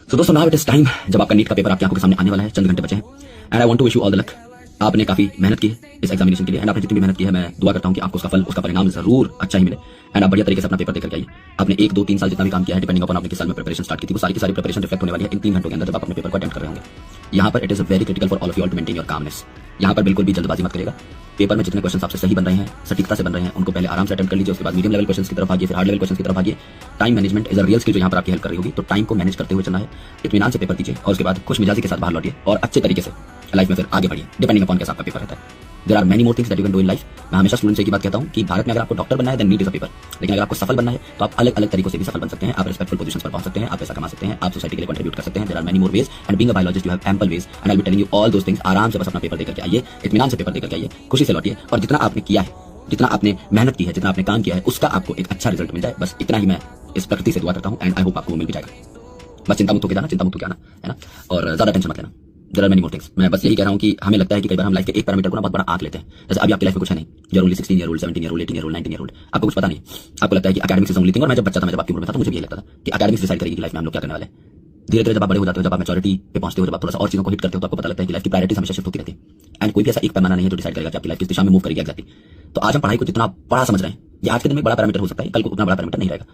सो दोस्तों now it is time जब आपका नीट का पेपर आपकी आंखों के सामने आने वाला है, चंद घंटे बचे हैं and I want to wish you all the luck. आपने काफी मेहनत की है इस एग्जामिनेशन के लिए एंड आपने जितनी भी मेहनत की है मैं दुआ करता हूं कि आपको उसका फल, उसका परिणाम जरूर अच्छा ही मिले एंड आप बढ़िया तरीके से अपना पेपर देकर के आइए। आपने 1, 2, 3 साल जितना भी काम किया है, डिपेंडिंग अपॉन आपने किस साल में प्रिपरेशन स्टार्ट की थी, वो सारी की सारी प्रिपरेशन रिफ्लेक्ट होने वाली है इन 3 घंटों के अंदर जब आप अपने पेपर को अटेम्प्ट कर रहे होंगे। यहाँ पर it is very critical for all of you all to maintain your calmness. यहाँ पर बिल्कुल भी जल्दबाजी मत करिएगा। पेपर में जितने क्वेश्चन आपसे सही बन रहे हैं, सटीकता से बन रहे हैं, उनको पहले आराम से अटेम्प्ट कर लीजिए। उसके बाद मीडियम लेवल क्वेश्चन की तरफ भागिए, फिर हार्ड लेवल क्वेश्चन की तरफ भागिए। Time management is a real skill जो यहाँ पर आपकी हेल्प कर रही होगी। तो टाइम को मैनेज करते हुए चलना है, इत्मीनान से पेपर दीजिए और उसके बाद खुश मिजाजी के साथ बाहर लौटिए और अच्छे तरीके से लाइफ में फिर आगे बढ़िए, डिपेंडिंग अपॉन कैसा आपका पेपर रहता है। There are many more things that you can do in life. मैं हमेशा स्टूडेंट से एक बात कहता हूं कि भारत में अगर आपको डॉक्टर बनना है then NEET is a paper, लेकिन अगर आपको सफल बनना है तो आप अलग अलग तरीकों से भी सफल बन सकते हैं। आप रिस्पेक्टफुल पोजीशंस पर पहुंच सकते हैं, आप पैसा कमा सकते हैं, आप सोसाइटी के लिए कंट्रीब्यूट कर सकते हैं। There are many more ways and being a biologist you have ample ways and I will telling you all those things. आराम से बस अपना पेपर देकर के आइए, इत्मीनान से पेपर देकर के आइए, खुशी से लौटिए और जितना आपने किया है, जितना आपने मेहनत की है, जितना आपने काम किया है, उसका आपको एक अच्छा रिजल्ट मिल जाए। बस इतना ही मैं इस प्रकृति से दुआ करता हूं एंड आई होप आपको मिल भी जाएगा। बस चिंता मुक्त होकर जाना, चिंता मुक्त होकर आना, है ना, और ज्यादा टेंशन मत लेना। There are many more things. मैं बस यही कह रहा हूं कि हमें लगता है कि कई बार हम लाइफ के एक पैरामीटर को ना बहुत बड़ा आंक लेते हैं। जैसे अभी आपकी लाइफ में कुछ है नहीं, you are only 16 year old, 17 year old, 18 year old, 19 year old, आपको कुछ पता नहीं। आपको लगता है कि एकेडमिक्स इज ओनली थिंग। और मैं जब बच्चा था, मैं जब आपकी उम्र में था, तो मुझे भी यही लगता था कि एकेडमिक्स डिसाइड करेगी कि लाइफ में हम लोग क्या करने वाले हैं। धीरे धीरे जब आप बड़े हो जाते हो, जब आप मैच्योरिटी पे पहुंचते हो, जब आप थोड़ा सा और चीजों को हिट करते हो, तो आपको पता लगता है कि लाइफ की प्रायोरिटीज हमेशा शिफ्ट होती रहती है एंड कोई भी ऐसा एक पैमाना नहीं है जो डिसाइड करेगा कि आपकी लाइफ किस दिशा में मूव करेगी एग्जैक्टली। तो आज हम पढ़ाई को जितना बड़ा समझ रहे हैं, ये आज के दिन में बड़ा पैरामीटर हो सकता है, कल को उतना बड़ा पैरामीटर नहीं रहेगा।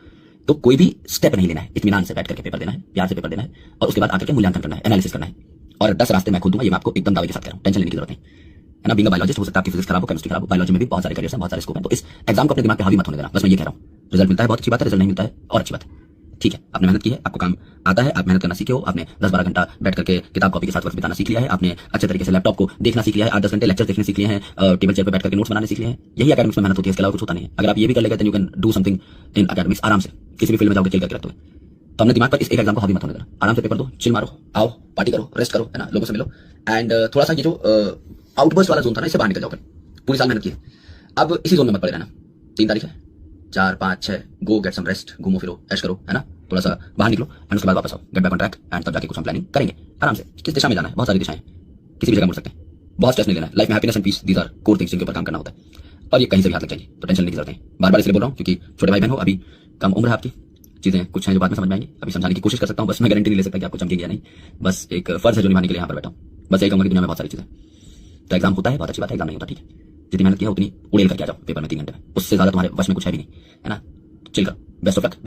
तो कोई भी स्टेप नहीं लेना है, इत्मीनान से बैठ करके पेपर देना है, प्यार से पेपर देना है और उसके बाद आकर के मूल्यांकन करना है, एनालिसिस करना है। और 10 रास्ते मैं खोल दूंगा, ये मैं आपको एकदम दावे के साथ कह रहा हूं, टेंशन लेने की जरूरत नहीं है ना। बीइंग अ बायोलॉजिस्ट हो सकता है आपकी फिजिक्स खराब हो, केमिस्ट्री खराब हो, बायोलॉजी में भी बहुत सारे करियर्स हैं, बहुत सारे स्कोप हैं। तो इस एग्जाम को अपने दिमाग पे हावी मत होने देना। बस मैं ये कह रहा हूं, रिजल्ट मिलता है बहुत अच्छी बात है, रिजल्ट नहीं मिलता है और अच्छी बात है, ठीक है। आपने मेहनत की है, आपको काम आता है, आप मेहनत करना सीखे हो, आपने 10-12 घंटा बैठ करके किताब कॉपी के साथ वक्त बिताना सीख लिया है, आपने अच्छे तरीके से लैपटॉप को देखना सीख लिया है, 8-10 घंटे लेक्चर देखने सीख लिए हैं, टेबल चेयर पर बैठ करके नोट्स बनाने सीख लिए हैं। यही एकेडमिक्स में मेहनत होती है, इसके अलावा कुछ होता नहीं है। अगर आप ये भी कर लेंगे then you can do something in academics. आराम से किसी भी फील्ड में जाओगे खेल करके रखते हुए। तो हमने दिमाग पर इस एक एग्जाम को हावी मत होने देना। आराम से पेपर दो, चिल मारो, आओ पार्टी करो, रेस्ट करो, है ना, लोगों से मिलो एंड थोड़ा सा ये जो आउटबर्स्ट वाला जोन था ना, इससे बाहर निकल जाओ। पूरी साल मेहनत की है, अब इसी जोन में मत पड़े रहना। 3 तारीख है, 4, 5, 6 गो गेट सम रेस्ट, घूमो फिरो, ऐश करो, है ना, थोड़ा सा बाहर निकलो एंड उसके बाद वापस आओ, get back on track and तब जाके कुछ हम प्लानिंग करेंगे आराम से। किस दिशा में जाना है, बहुत सारी दिशाएं, किसी भी जगह मुड़ सकते हैं। बहुत स्ट्रेस नहीं लेना है लाइफ में। Happiness and peace these are core things जिनके ऊपर काम करना होता है और ये कहीं से भी हाथ लग जाएंगे, तो टेंशन लेने की जरूरत नहीं। बार बार इसलिए बोल रहा हूँ क्योंकि छोटे भाई बहन हो, अभी कम उम्र है आपकी, चीजें कुछ हैं जो बाद में समझ में आएंगी, अभी समझाने की कोशिश कर सकता हूँ, बस मैं गारंटी नहीं ले सकता कि आपको चमकेगी या नहीं। बस एक फर्ज है जो निभाने के लिए यहाँ पर बैठा हूँ। बस यही कहूंगा कि दुनिया में बहुत सारी चीजें। तो एग्जाम होता है, बहुत अच्छी बात है, एग्जाम नहीं होता, ठीक है। जितनी मेहनत की है उतनी उड़ेल करके आ जाओ पेपर में 3 घंटे में, उससे ज्यादा तुम्हारे वश में कुछ है भी नहीं, है ना। चिल करो, बेस्ट ऑफ लक।